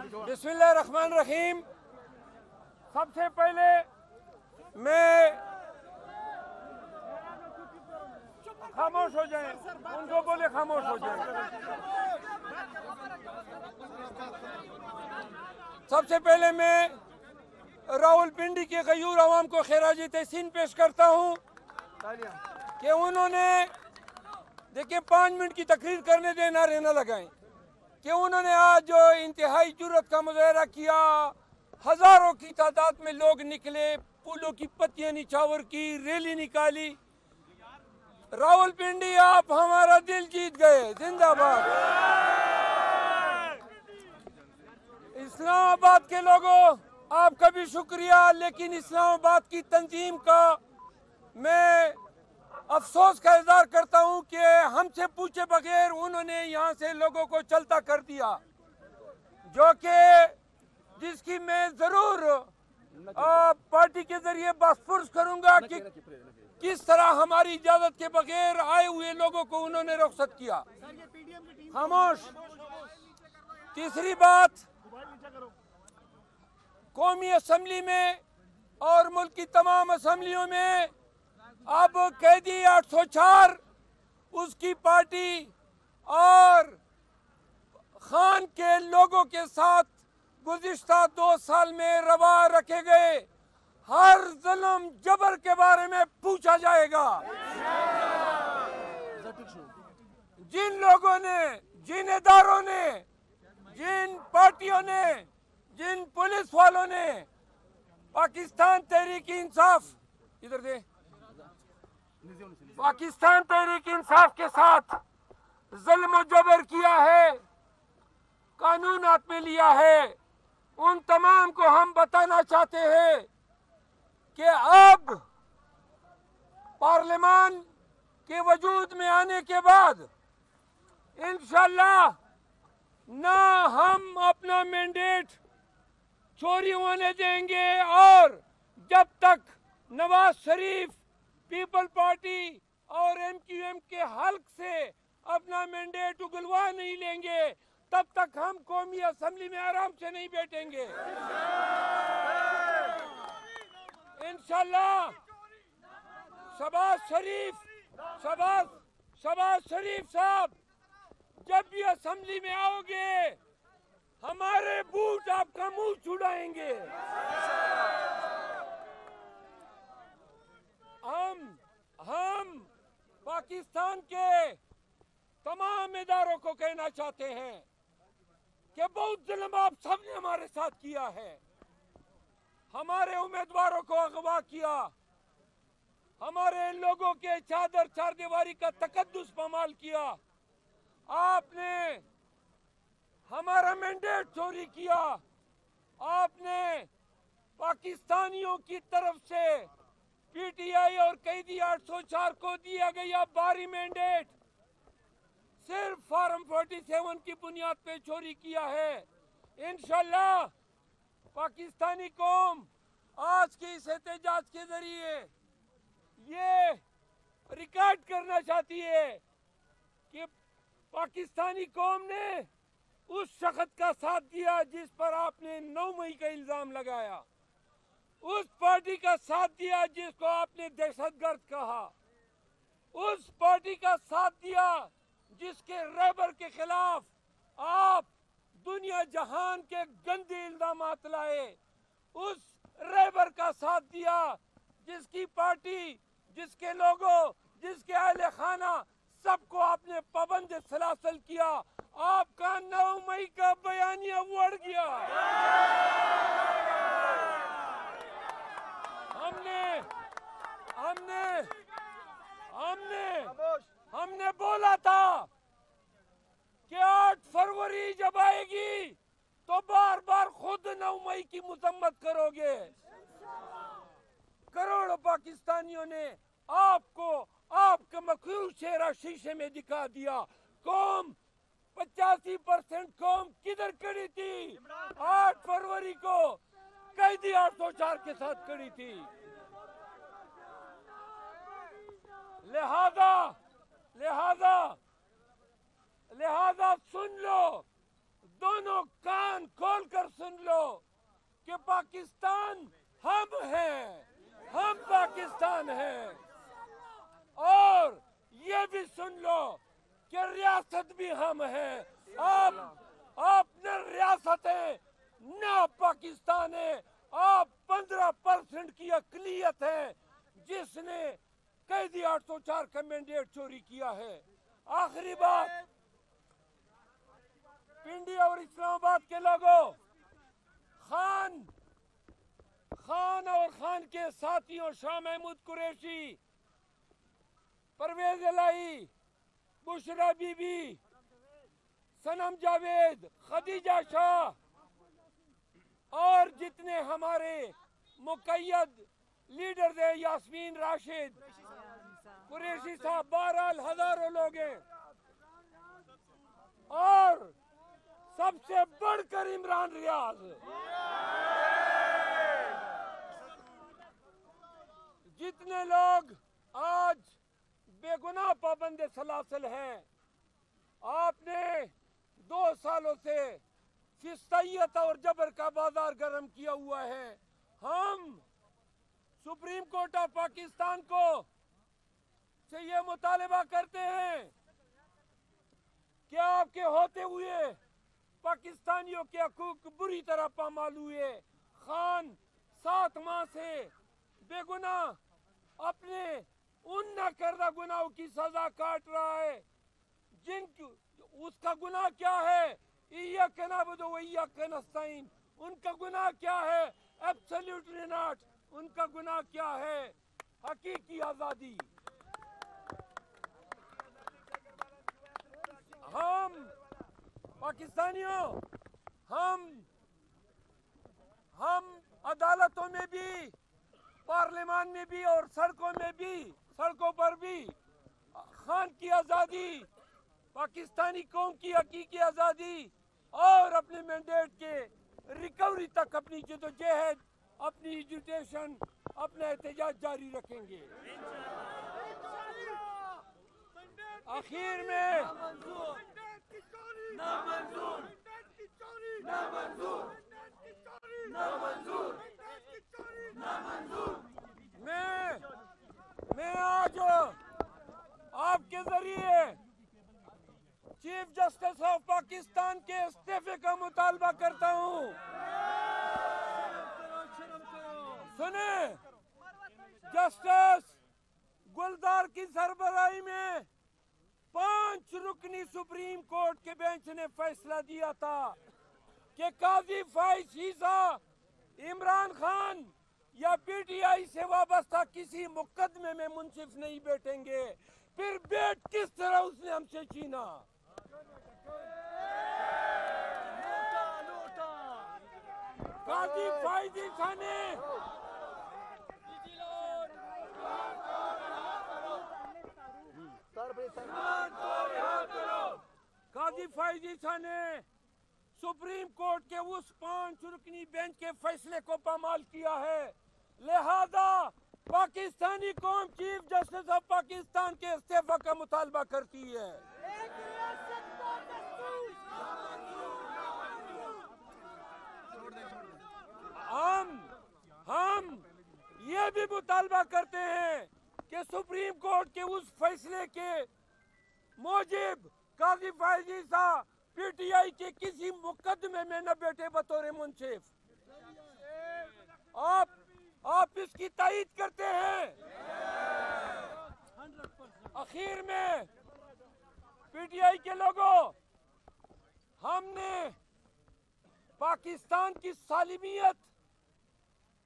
بسم اللہ الرحمن الرحیم. سب سے پہلے میں خاموش ہو جائیں, ان کو بولے خاموش ہو جائیں. سب سے پہلے میں راول پنڈی کے غیور عوام کو خراج تحسین پیش کرتا ہوں کہ انہوں نے دیکھیں 5 منٹ کی تقریر کرنے دیں, نعرے نہ لگائیں, کہ انہوں نے آج جو انتہائی جرأت کا مظاہرہ کیا, ہزاروں کی تعداد میں لوگ نکلے, پھولوں کی پتیاں نچھاور کی, ریلی نکالی. راول پنڈی آپ ہمارا دل جیت گئے, زندہ باد. اسلام آباد کے لوگوں آپ کا بھی شکریہ, لیکن اسلام آباد کی تنظیم کا میں افسوس کا اظہار کرتا ہوں کہ ہم سے پوچھے بغیر انہوں نے یہاں سے لوگوں کو چلتا کر دیا, جو کہ جس کی میں ضرور پارٹی کے ذریعے بحث کروں گا کہ کس طرح ہماری اجازت کے بغیر آئے ہوئے لوگوں کو انہوں نے رخصت کیا. خاموش. تیسری بات, قومی اسمبلی میں اور ملک کی تمام اسمبلیوں میں اب قیدی 804 اس کی پارٹی اور خان کے لوگوں کے ساتھ گزشتہ 2 سال میں روا رکھے گئے ہر ظلم جبر کے بارے میں پوچھا جائے گا. جن لوگوں نے, جن اداروں نے, جن پارٹیوں نے, جن پولیس والوں نے پاکستان تحریک انصاف ادھر دے پاکستان تحریک انصاف کے ساتھ ظلم و جبر کیا ہے, قانون ہاتھ میں لیا ہے, ان تمام کو ہم بتانا چاہتے ہیں کہ اب پارلیمان کے وجود میں آنے کے بعد انشاءاللہ نہ ہم اپنا مینڈیٹ چوری ہونے دیں گے, اور جب تک نواز شریف پیپل پارٹی اور MQM کے حلق سے اپنا مینڈیٹ اگلوا نہیں لیں گے تب تک ہم قومی اسمبلی میں آرام سے نہیں بیٹھیں گے. انشاءاللہ شہباز شریف صاحب جب بھی اسمبلی میں آؤ گے ہمارے بوٹ آپ کا منہ چھڑائیں گے. ہم پاکستان کے تمام اداروں کو کہنا چاہتے ہیں کہ بہت ظلم آپ سب نے ہمارے ساتھ کیا ہے. ہمارے امیدواروں کو اغوا کیا, ہمارے لوگوں کے چادر چار دیواری کا تقدس پامال کیا, آپ نے ہمارا مینڈیٹ چوری کیا, آپ نے پاکستانیوں کی طرف سے PTI اور قیدی 804 کو دیا گیا باری مینڈیٹ صرف فارم 47 کی بنیاد پہ چوری کیا ہے. انشاءاللہ پاکستانی قوم آج کے اس احتجاج کے ذریعے یہ ریکارڈ کرنا چاہتی ہے کہ پاکستانی قوم نے اس شخص کا ساتھ دیا جس پر آپ نے 9 مئی کا الزام لگایا, اس پارٹی کا ساتھ دیا جس کو آپ نے دہشت گرد کہا, اس پارٹی کا ساتھ دیا جس کے رہبر کے خلاف آپ دنیا جہان کے گندے الزامات لائے, اس رہبر کا ساتھ دیا جس کی پارٹی, جس کے لوگوں, جس کے اہل خانہ سب کو آپ نے پابند سلاسل کیا. آپ کا 9 مئی کا بیانیہ اڑ گیا. ہم نے بولا تھا کہ 8 فروری جب آئے گی تو بار بار خود 9 مئی کی مذمت کرو گے. کروڑوں پاکستانیوں نے آپ کو آپ کا مخلوق چہرہ شیشے میں دکھا دیا. قوم 85% قوم کدھر کھڑی تھی؟ 8 فروری کو قیدی 804 کے ساتھ کھڑی تھی. لہذا سن لو, دونوں کان کھول کر پاکستان ہم ہیں، ہم پاکستان ہیں. اور یہ بھی سن لو کہ ریاست بھی ہم ہیں. آپ نے ریاستیں نہ پاکستان ہے. آپ 15% کی اقلیت ہے جس نے قیدی 804 کا مینڈیٹ چوری کیا ہے. آخری بات، پنڈی اور اسلام آباد کے لوگوں، خان اور خان کے ساتھیوں شاہ محمود قریشی، پرویز الہی، بشرا بی بی، صنم جاوید، خدیجہ شاہ اور جتنے ہمارے مقید لیڈرز ہیں، یاسمین راشد، قریشی صاحب، بہرحال ہزاروں لوگ ہیں. اور سب سے بڑھ کر عمران ریاض، جتنے لوگ آج بے گناہ پابند سلاسل ہیں، آپ نے 2 سالوں سے فسطیت اور جبر کا بازار گرم کیا ہوا ہے. ہم سپریم کورٹ آف پاکستان کو سے یہ مطالبہ کرتے ہیں کہ آپ کے ہوتے ہوئے پاکستانیوں کے حقوق بری طرح پامال ہوئے. خان 7 ماہ سے بے گناہ اپنے ان نہ کردہ گناہوں کی سزا کاٹ رہا ہے. اس کا گناہ کیا ہے؟ ایاک نعبد و ایاک نستعین. ان کا گناہ کیا ہے؟ Absolutely not. ان کا گناہ کیا ہے؟ حقیقی آزادی. ہم پاکستانیوں، ہم عدالتوں میں بھی، پارلیمان میں بھی اور سڑکوں پر بھی خان کی آزادی، پاکستانی قوم کی حقیقی آزادی اور اپنے مینڈیٹ کے ریکوری تک اپنی جدوجہد، اپنی ایجوٹیشن، اپنا احتجاج جاری رکھیں گے. آخر میں میں آج آپ کے ذریعے چیف جسٹس آف پاکستان کے استعفے کا مطالبہ کرتا ہوں. سنیں، جسٹس گلزار کی سربراہی میں 5 رکنی سپریم کورٹ کے بینچ نے فیصلہ دیا تھا کہ قاضی فائز عیسیٰ عمران خان یا پی ٹی آئی سے وابستہ کسی مقدمے میں منصف نہیں بیٹھیں گے. پھر بیٹ کس طرح اس نے ہم سے چھینا؟ قاضی فائز عیسیٰ نے سپریم کورٹ کے اس 5 رکنی بینچ کے فیصلے کو پامال کیا ہے. لہذا پاکستانی قوم چیف جسٹس آف پاکستان کے استعفی کا مطالبہ کرتی ہے. ہم یہ بھی مطالبہ کرتے ہیں کہ سپریم کورٹ کے اس فیصلے کے موجب قاضی فائز عیسیٰ پی ٹی آئی کے کسی مقدمے میں نہ بیٹھے بطور منصف. آپ اس کی تائید کرتے ہیں؟ اخیر میں پی ٹی آئی کے لوگوں، ہم نے پاکستان کی سالمیت،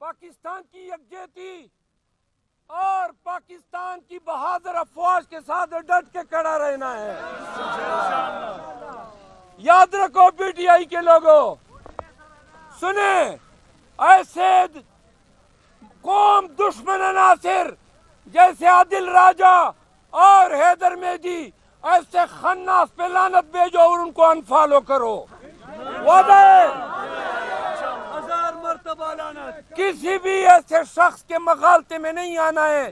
پاکستان کی یکجہتی اور پاکستان کی بہادر افواج کے ساتھ ڈٹ کے کھڑا رہنا ہے. یاد رکھو پی ٹی آئی کے لوگوں، سنیں، ایسے قوم دشمن عناصر جیسے عادل راجہ اور حیدر مہدی، ایسے خناس پہ لعنت بھیجو اور ان کو انفالو کرو. وعدہ ہے کسی بھی ایسے شخص کے مغالطے میں نہیں آنا ہے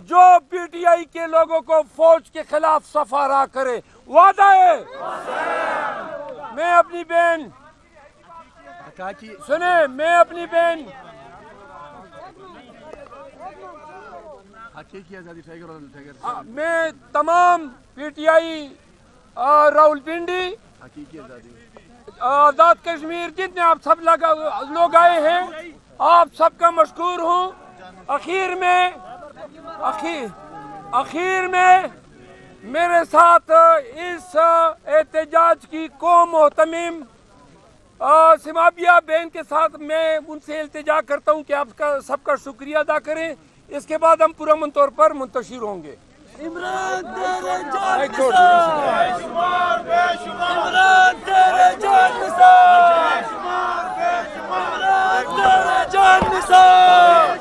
جو پی ٹی آئی کے لوگوں کو فوج کے خلاف صفا راہ کرے. وعدہ ہے. میں اپنی بہن سنیں میں اپنی بہن میں تمام P T I Rawalpindi Azad Kashmir جتنے آپ سب لوگ آئے ہیں آپ سب کا مشکور ہوں. اخیر میں میرے ساتھ اس احتجاج کی قوم محتمم سمابیہ بہن کے ساتھ میں ان سے التجا کرتا ہوں کہ آپ کا سب کا شکریہ ادا کریں. اس کے بعد ہم پرامن طور پر منتشر ہوں گے. عمران تیرے جان نثار، عمران تیرے جان نثار، عمران تیرے جان نثار،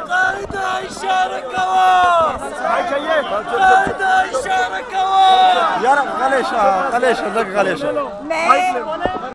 قائد اشارہ کوا، قائد اشارہ کوا. یار غلیشہ لگ غلیشہ